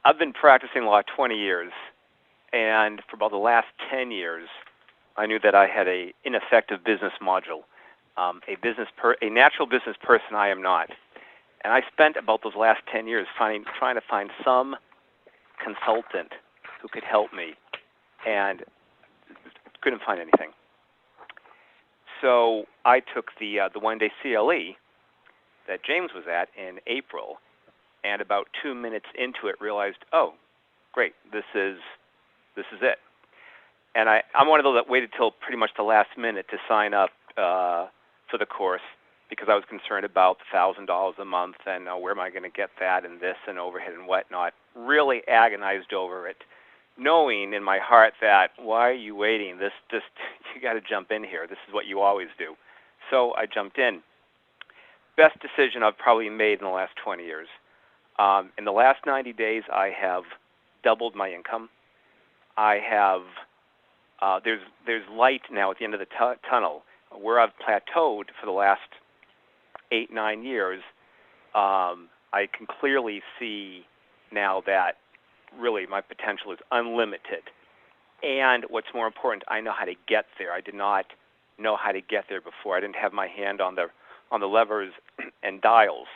I've been practicing law 20 years, and for about the last 10 years, I knew that I had a ineffective business module. A natural business person I am not. And I spent about those last 10 years trying to find some consultant who could help me, and couldn't find anything. So I took the one-day CLE that James was at in April, and about 2 minutes into it realized, oh, great, this is it. And I'm one of those that waited till pretty much the last minute to sign up for the course, because I was concerned about the $1,000 a month and where am I going to get that and this and overhead and whatnot. Really agonized over it, knowing in my heart that, why are you waiting? You got to jump in here. This is what you always do. So I jumped in. Best decision I've probably made in the last 20 years. In the last 90 days, I have doubled my income. I have there's light now at the end of the tunnel. Where I've plateaued for the last 8-9 years, I can clearly see now that really my potential is unlimited. And what's more important, I know how to get there. I did not know how to get there before. I didn't have my hand on the levers and dials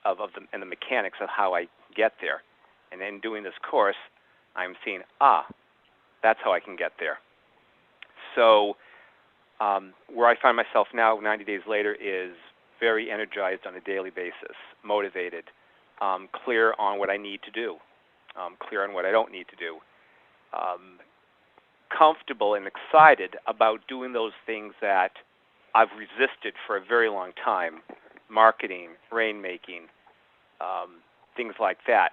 of the mechanics of how I get there. And in doing this course, I'm seeing, that's how I can get there. So where I find myself now, 90 days later, is very energized on a daily basis, motivated, clear on what I need to do, clear on what I don't need to do, comfortable and excited about doing those things that I've resisted for a very long time, marketing, rainmaking, things like that.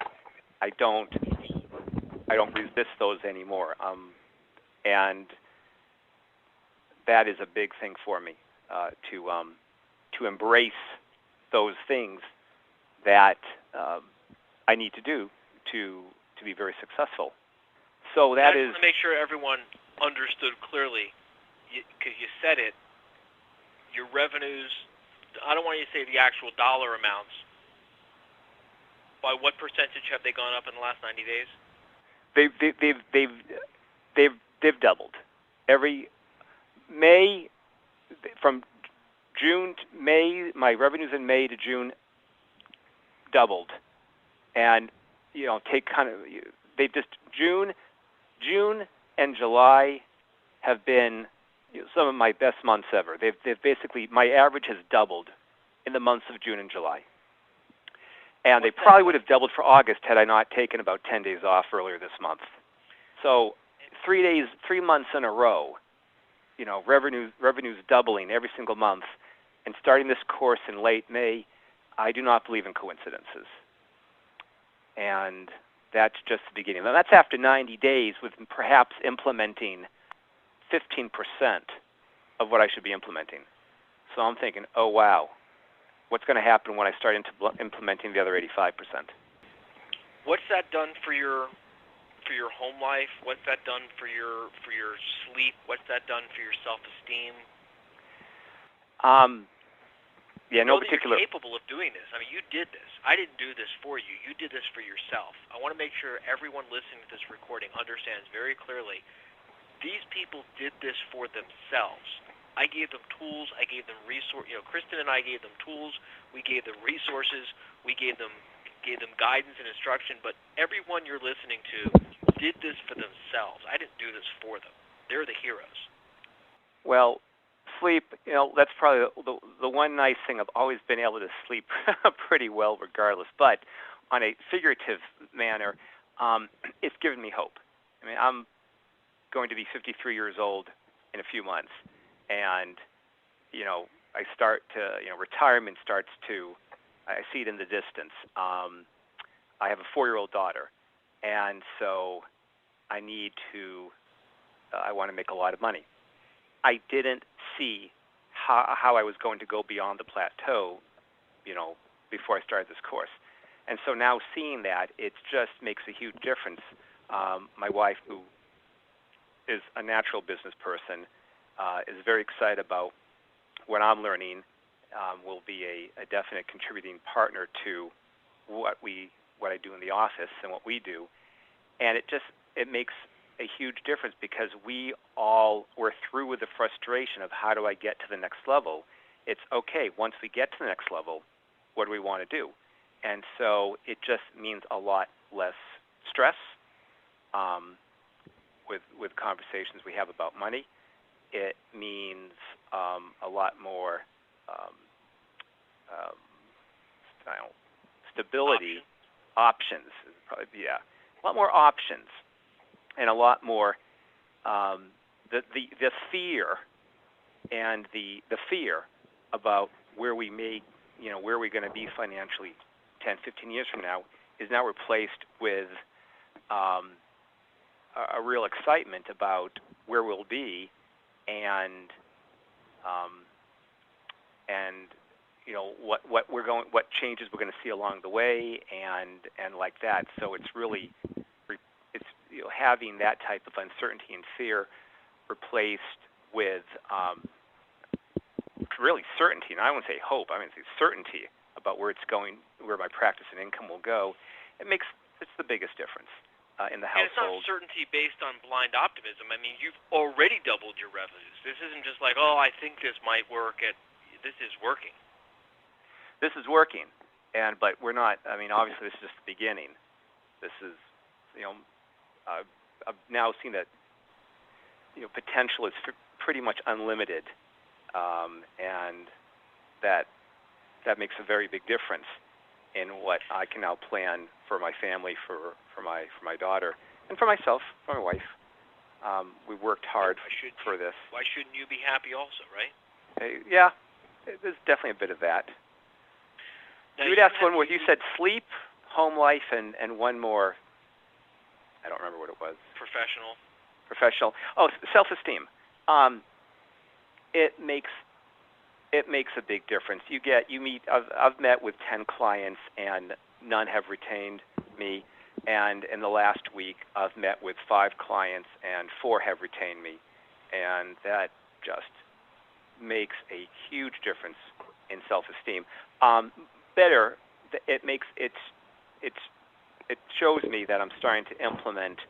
I don't resist those anymore, and that is a big thing for me, to embrace those things that I need to do to be very successful. So that is. I just want to make sure everyone understood clearly, because you said it. Your revenues, I don't want you to say the actual dollar amounts. By what percentage have they gone up in the last 90 days? They've doubled. Every May, from June to May, my revenues in May to June doubled, and they just June and July have been some of my best months ever. They've basically, my average has doubled in the months of June and July, and they probably would have doubled for August had I not taken about 10 days off earlier this month. So 3 months in a row. Revenues doubling every single month, and starting this course in late May, I do not believe in coincidences. And that's just the beginning. Now, that's after 90 days with perhaps implementing 15% of what I should be implementing. So I'm thinking, oh, wow, what's going to happen when I start implementing the other 85%? What's that done for your home life? What's that done for your sleep? What's that done for your self-esteem? No particular. You're capable of doing this. I mean, you did this. I didn't do this for you. You did this for yourself. I want to make sure everyone listening to this recording understands very clearly. These people did this for themselves. I gave them tools. I gave them resources. Kristen and I gave them tools. We gave them resources. We gave them guidance and instruction. But everyone you're listening to did this for themselves. I didn't do this for them. They're the heroes. Well, sleep, that's probably the one nice thing. I've always been able to sleep pretty well regardless. But on a figurative manner, it's given me hope. I mean, I'm going to be 53 years old in a few months. And, I start to, retirement starts to, I see it in the distance. I have a 4-year-old daughter. And so I want to make a lot of money. I didn't see how I was going to go beyond the plateau, before I started this course. And so now seeing that, it just makes a huge difference. My wife, who is a natural business person, is very excited about what I'm learning, will be a definite contributing partner to what I do in the office and what we do. and it makes a huge difference because we're through with the frustration of how do I get to the next level. It's okay, once we get to the next level, what do we want to do? And so it just means a lot less stress with conversations we have about money. It means a lot more stability, options probably, a lot more options, and a lot more the fear and the fear about where we're going to be financially 10, 15 years from now is now replaced with a real excitement about where we'll be and what changes we're going to see along the way and like that. So it's really having that type of uncertainty and fear replaced with really certainty, and I wouldn't say hope, I mean certainty about where it's going, where my practice and income will go. It's the biggest difference in the household. And it's not certainty based on blind optimism. I mean, you've already doubled your revenues. This isn't just like, I think this might work. This is working. This is working, but we're not. I mean, obviously, this is just the beginning. This is, I've now seen that, potential is pretty much unlimited, and that makes a very big difference in what I can now plan for my family, for my daughter, and for myself, for my wife. We worked hard for this. Why shouldn't you be happy also, right? Yeah, there's definitely a bit of that. Now, you would ask one more. You said sleep, home life, and one more. I don't remember what it was. Professional. Oh, self-esteem. It makes a big difference. You meet. I've met with 10 clients, and none have retained me. And in the last week, I've met with 5 clients, and 4 have retained me, and that just makes a huge difference in self-esteem. Better, it shows me that I'm starting to implement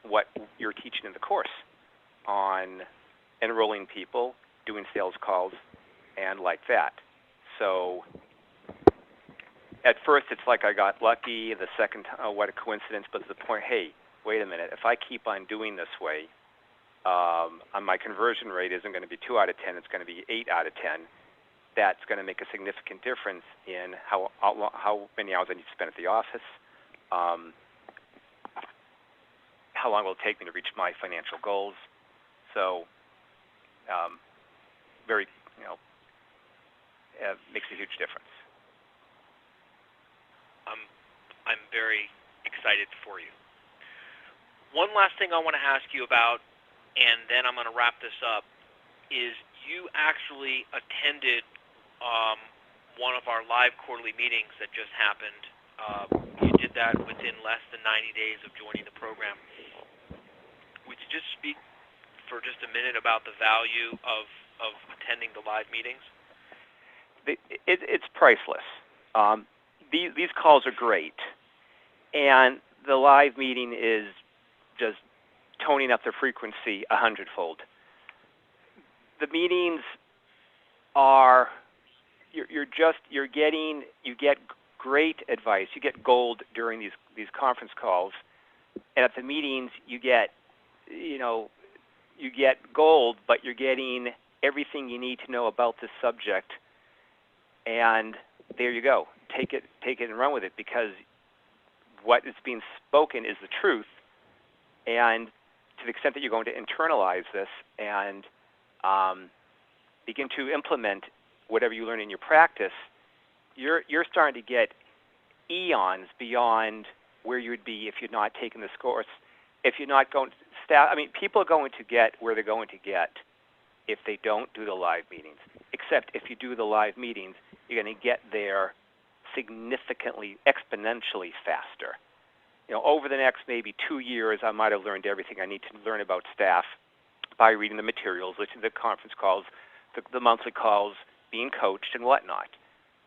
what you're teaching in the course on enrolling people, doing sales calls, and like that. So at first it's like I got lucky. The second time, what a coincidence. But to the point, hey, wait a minute. If I keep on doing this way, my conversion rate isn't going to be 2 out of 10. It's going to be 8 out of 10. That's going to make a significant difference in how many hours I need to spend at the office, how long will it take me to reach my financial goals. So makes a huge difference. I'm very excited for you. One last thing I want to ask you about, and then I'm going to wrap this up, is you actually attended one of our live quarterly meetings that just happened. You did that within less than 90 days of joining the program. Would you just speak for just a minute about the value of attending the live meetings? It's priceless. These calls are great, and the live meeting is just toning up the frequency 100-fold. The meetings are you get great advice. You get gold during these conference calls, and at the meetings you get gold, but you're getting everything you need to know about this subject. And there you go. Take it and run with it, because what is being spoken is the truth. And to the extent that you're going to internalize this and begin to implement whatever you learn in your practice, you're starting to get eons beyond where you would be if you'd not taken this course. If you're not going to staff, people are going to get where they're going to get if they don't do the live meetings. Except if you do the live meetings, you're going to get there significantly, exponentially faster. Over the next maybe 2 years, I might have learned everything I need to learn about staff by reading the materials, listening to the conference calls, the monthly calls, being coached and whatnot.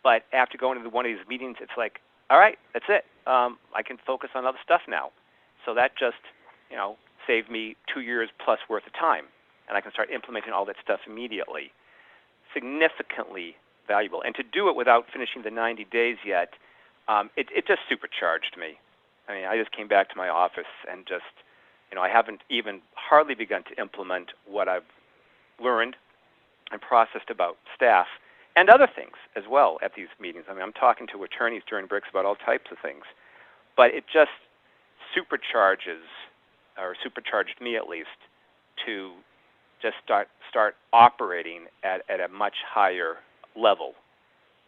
But after going to one of these meetings, it's like, all right, that's it. I can focus on other stuff now. So that just, saved me 2 years plus worth of time, and I can start implementing all that stuff immediately. Significantly valuable. And to do it without finishing the 90 days yet, it just supercharged me. I mean, I just came back to my office and just, I haven't even hardly begun to implement what I've learned and processed about staff and other things as well at these meetings. I mean, I'm talking to attorneys during breaks about all types of things, but it just supercharged me at least, to just start operating at a much higher level,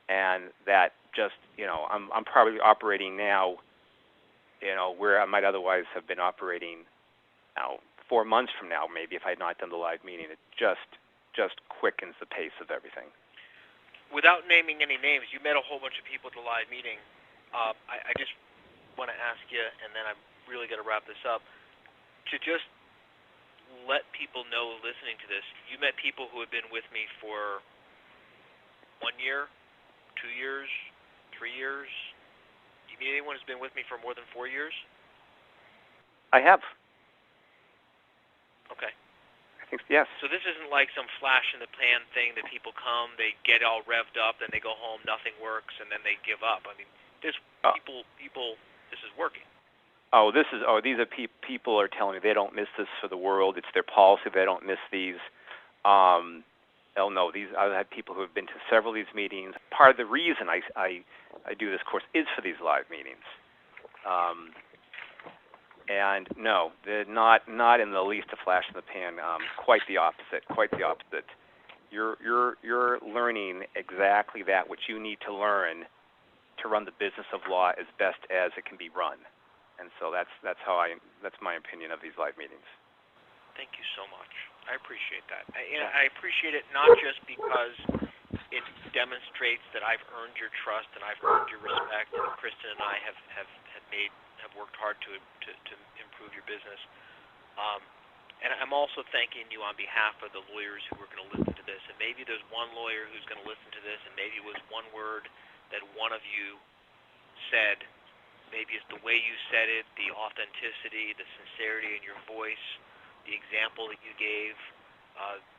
and that just, I'm probably operating now, where I might otherwise have been operating now 4 months from now, maybe, if I had not done the live meeting. It just quickens the pace of everything. Without naming any names, you met a whole bunch of people at the live meeting. I just want to ask you, and then I'm really going to wrap this up, to just let people know listening to this, you met people who have been with me for 1 year, 2 years, 3 years. Do you meet anyone who's been with me for more than 4 years? I have. Okay. I think, yes. So this isn't like some flash in the pan thing that people come, they get all revved up, then they go home, nothing works, and then they give up. I mean, this people, this is working. These are people are telling me they don't miss this for the world. It's their policy. They don't miss these. Oh no, I've had people who have been to several of these meetings. Part of the reason I do this course is for these live meetings. And no, they're not in the least a flash in the pan. Quite the opposite. Quite the opposite. You're learning exactly that which you need to learn to run the business of law as best as it can be run. And so that's my opinion of these live meetings. Thank you so much. I appreciate that. I appreciate it not just because it demonstrates that I've earned your trust and I've earned your respect, and Kristen and I have worked hard to improve your business. And I'm also thanking you on behalf of the lawyers who are going to listen to this. And maybe there's one lawyer who's going to listen to this, and maybe it was one word that one of you said. Maybe it's the way you said it, the authenticity, the sincerity in your voice, the example that you gave,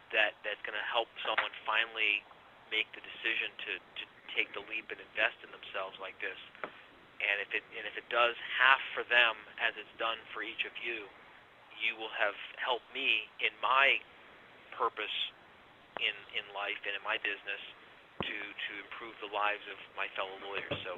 that's going to help someone finally make the decision to take the leap and invest in themselves like this. And if it does half for them as it's done for each of you, you will have helped me in my purpose in life and in my business to improve the lives of my fellow lawyers. So